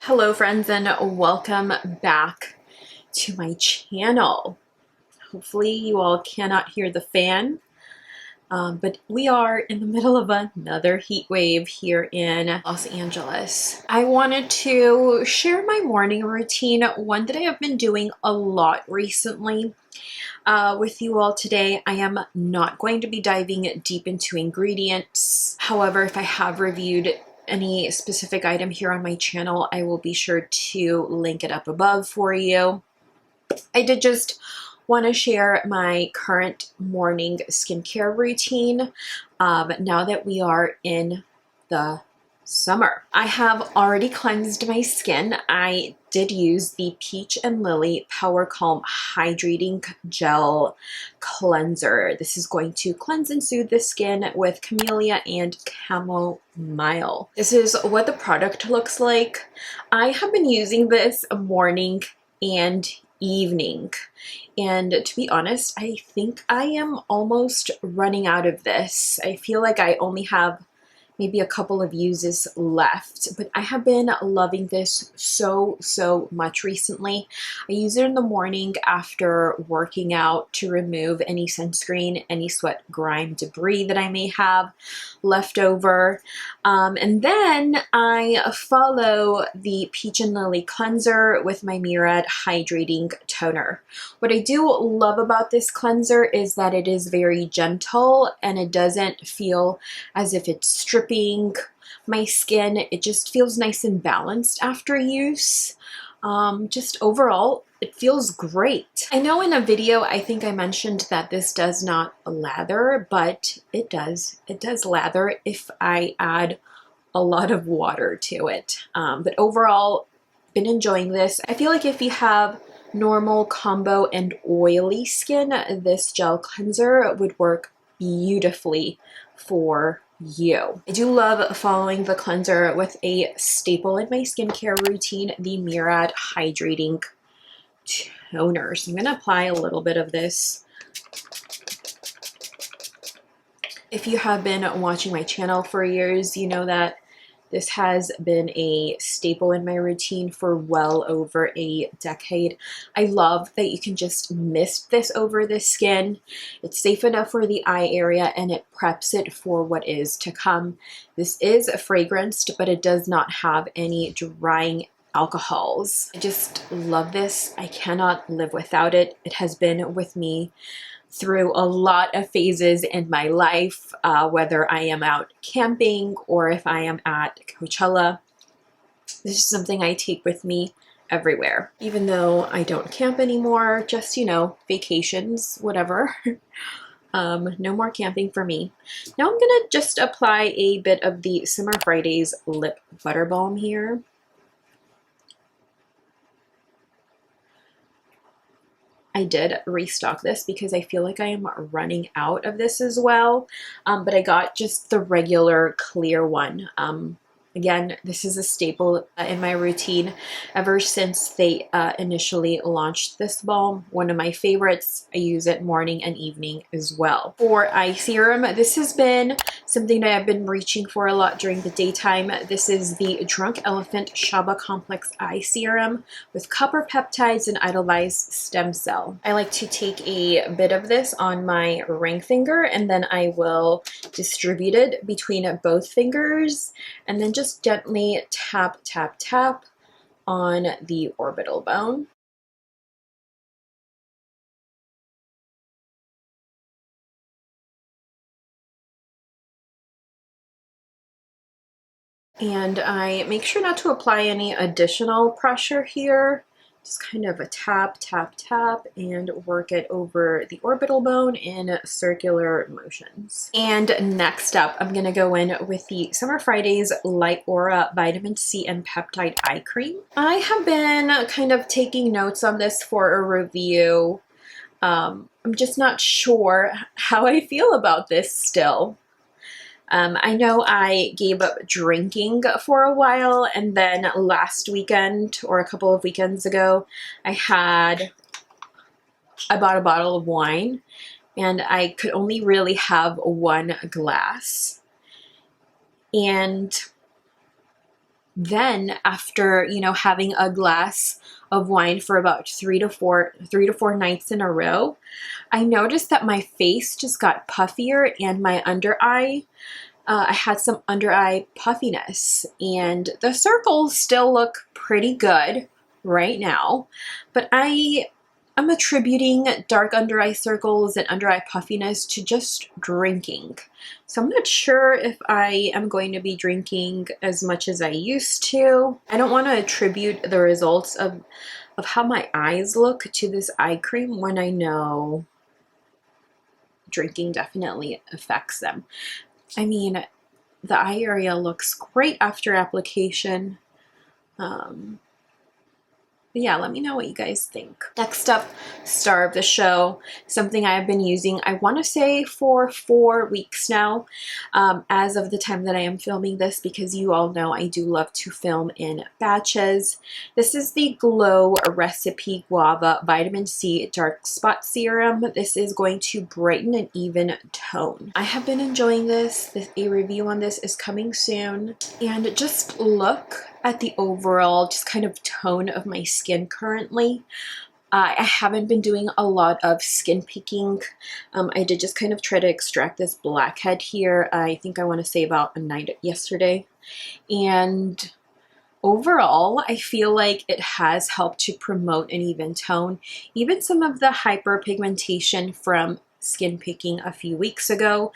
Hello friends and welcome back to my channel. Hopefully you all cannot hear the fan, but we are in the middle of another heat wave here in Los Angeles. I wanted to share my morning routine, one that I have been doing a lot recently with you all today. I am not going to be diving deep into ingredients. However, if I have reviewed any specific item here on my channel, I will be sure to link it up above for you. I did just want to share my current morning skincare routine now that we are in the summer. I have already cleansed my skin. I did use the Peach and Lily Power Calm Hydrating Gel Cleanser. This is going to cleanse and soothe the skin with camellia and chamomile. This is what the product looks like. I have been using this morning and evening, and to be honest, I think I am almost running out of this. I feel like I only have maybe a couple of uses left, but I have been loving this so much recently. I use it in the morning after working out to remove any sunscreen, any sweat, grime, debris that I may have left over. And then I follow the Peach and Lily cleanser with my Murad hydrating toner. What I do love about this cleanser is that it is very gentle and it doesn't feel as if it's stripping my skin. It just feels nice and balanced after use. Just overall, it feels great. I know in a video, I think I mentioned that this does not lather, but it does. It does lather if I add a lot of water to it. But overall, been enjoying this. I feel like if you have normal, combo, and oily skin, this gel cleanser would work beautifully for you. I do love following the cleanser with a staple in my skincare routine, the Murad Hydrating Toner. So I'm going to apply a little bit of this. If you have been watching my channel for years, you know that this has been a staple in my routine for well over a decade. I love that you can just mist this over the skin. It's safe enough for the eye area and it preps it for what is to come. This is fragranced, but it does not have any drying alcohols. I just love this. I cannot live without it. It has been with me through a lot of phases in my life, whether I am out camping or if I am at Coachella. This is something I take with me everywhere. Even though I don't camp anymore, just, you know, vacations, whatever. No more camping for me. Now I'm gonna just apply a bit of the Summer Fridays Lip Butter Balm here. I did restock this because I feel like I am running out of this as well, but I got just the regular clear one. Again, this is a staple in my routine ever since they initially launched this balm. One of my favorites. I use it morning and evening as well. For eye serum, this has been something that I've been reaching for a lot during the daytime. This is the Drunk Elephant Shaba Complex Eye Serum with copper peptides and idolized stem cell. I like to take a bit of this on my ring finger and then I will distribute it between both fingers and then just gently tap on the orbital bone. And I make sure not to apply any additional pressure here. Just kind of a tap, and work it over the orbital bone in circular motions. And next up, I'm gonna go in with the Summer Fridays Light Aura Vitamin C and Peptide Eye Cream. I have been kind of taking notes on this for a review. I'm just not sure how I feel about this still. I know I gave up drinking for a while, and then last weekend or a couple of weekends ago, I bought a bottle of wine and I could only really have one glass. And Then after, you know, having a glass of wine for about three to four nights in a row, I noticed that my face just got puffier and my under eye, I had some under eye puffiness, and the circles still look pretty good right now, but I'm attributing dark under eye circles and under eye puffiness to just drinking. So I'm not sure if I am going to be drinking as much as I used to. I don't want to attribute the results of how my eyes look to this eye cream when I know drinking definitely affects them. I mean, the eye area looks great after application. But yeah, let me know what you guys think. Next up, star of the show, something I've been using, I want to say for 4 weeks now, as of the time that I am filming this, because you all know I do love to film in batches. This is the Glow Recipe Guava Vitamin C Dark Spot Serum. This is going to brighten and even tone. I have been enjoying this. A review on this is coming soon. And just look at the overall just kind of tone of my skin currently. I haven't been doing a lot of skin peeking. I did just kind of try to extract this blackhead here. I think I want to say about a night yesterday. And overall, I feel like it has helped to promote an even tone. Even some of the hyperpigmentation from skin peeking a few weeks ago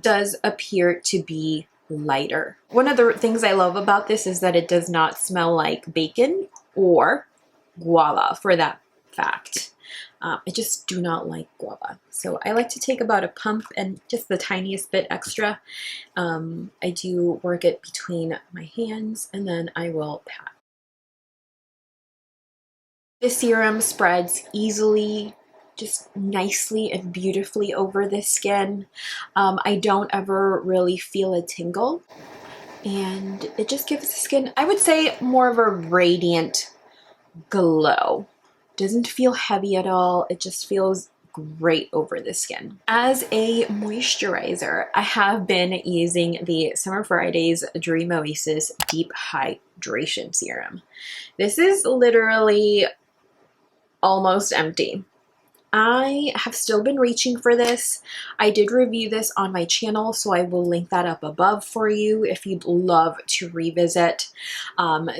does appear to be lighter. One of the things I love about this is that it does not smell like bacon or guava, for that fact. I just do not like guava. So I like to take about a pump and just the tiniest bit extra. I do work it between my hands and then I will pat. This serum spreads easily, just nicely and beautifully over the skin. I don't ever really feel a tingle, and it just gives the skin, I would say, more of a radiant glow. Doesn't feel heavy at all. It just feels great over the skin. As a moisturizer, I have been using the Summer Fridays Dream Oasis Deep Hydration Serum. This is literally almost empty. I have still been reaching for this. I did review this on my channel, so I will link that up above for you if you'd love to revisit.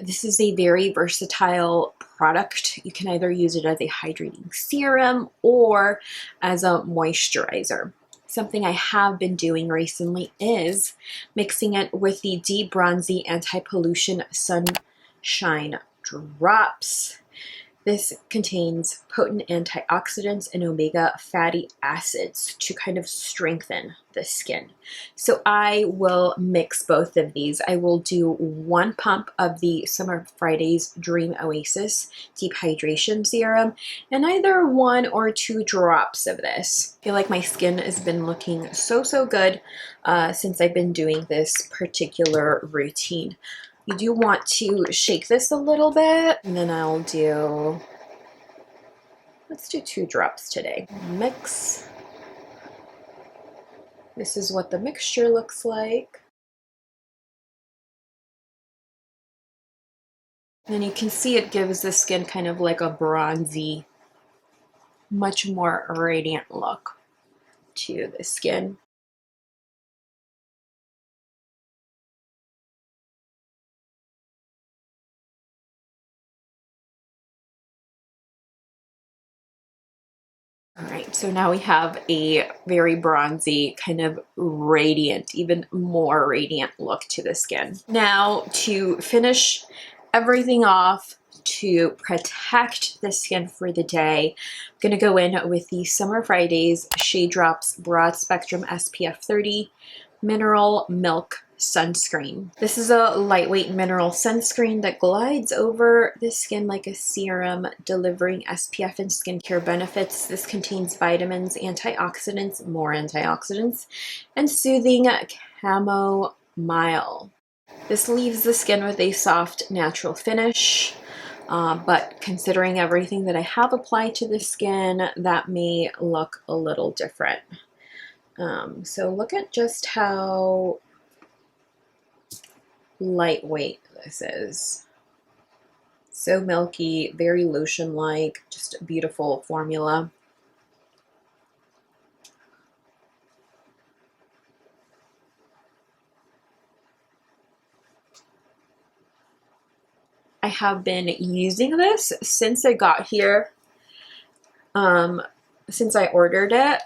This is a very versatile product. You can either use it as a hydrating serum or as a moisturizer. Something I have been doing recently is mixing it with the D-Bronzi Anti-Pollution Sunshine Drops. This contains potent antioxidants and omega fatty acids to kind of strengthen the skin. So I will mix both of these. I will do 1 pump of the Summer Fridays Dream Oasis Deep Hydration Serum and either 1 or 2 drops of this. I feel like my skin has been looking so good since I've been doing this particular routine. You do want to shake this a little bit, and then I'll do, let's do 2 drops today. Mix. This is what the mixture looks like. And you can see it gives the skin kind of like a bronzy, much more radiant look to the skin. All right, so now we have a very bronzy, kind of radiant, even more radiant look to the skin. Now, to finish everything off, to protect the skin for the day, I'm gonna go in with the Summer Fridays Shade Drops Broad Spectrum SPF 30 Mineral Milk Sunscreen. This is a lightweight mineral sunscreen that glides over the skin like a serum, delivering SPF and skincare benefits. This contains vitamins, antioxidants, more antioxidants, and soothing chamomile. This leaves the skin with a soft, natural finish, but considering everything that I have applied to the skin, that may look a little different. So look at just how lightweight this is. So milky, very lotion-like, just a beautiful formula. I have been using this since I got here, since I ordered it,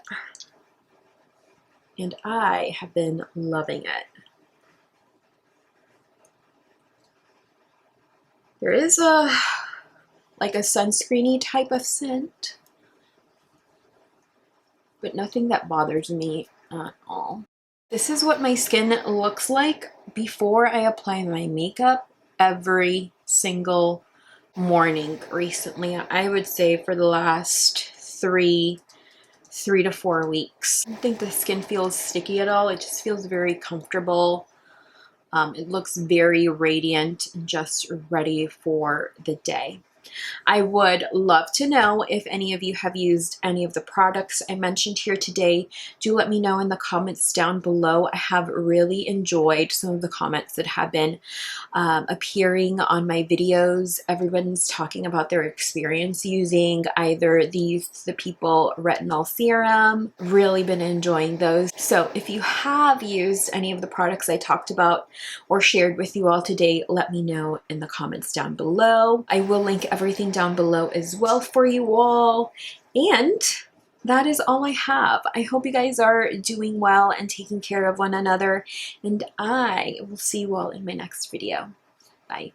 and I have been loving it. There is like a sunscreeny type of scent, but nothing that bothers me at all. This is what my skin looks like before I apply my makeup every single morning recently. I would say for the last three to 4 weeks. I don't think the skin feels sticky at all. It just feels very comfortable. It looks very radiant and just ready for the day. I would love to know if any of you have used any of the products I mentioned here today. Do let me know in the comments down below. I have really enjoyed some of the comments that have been appearing on my videos. Everyone's talking about their experience using either the People Retinol Serum. Really been enjoying those. So if you have used any of the products I talked about or shared with you all today, let me know in the comments down below. I will link everything down below as well for you all. And that is all I have. I hope you guys are doing well and taking care of one another, and I will see you all in my next video. Bye.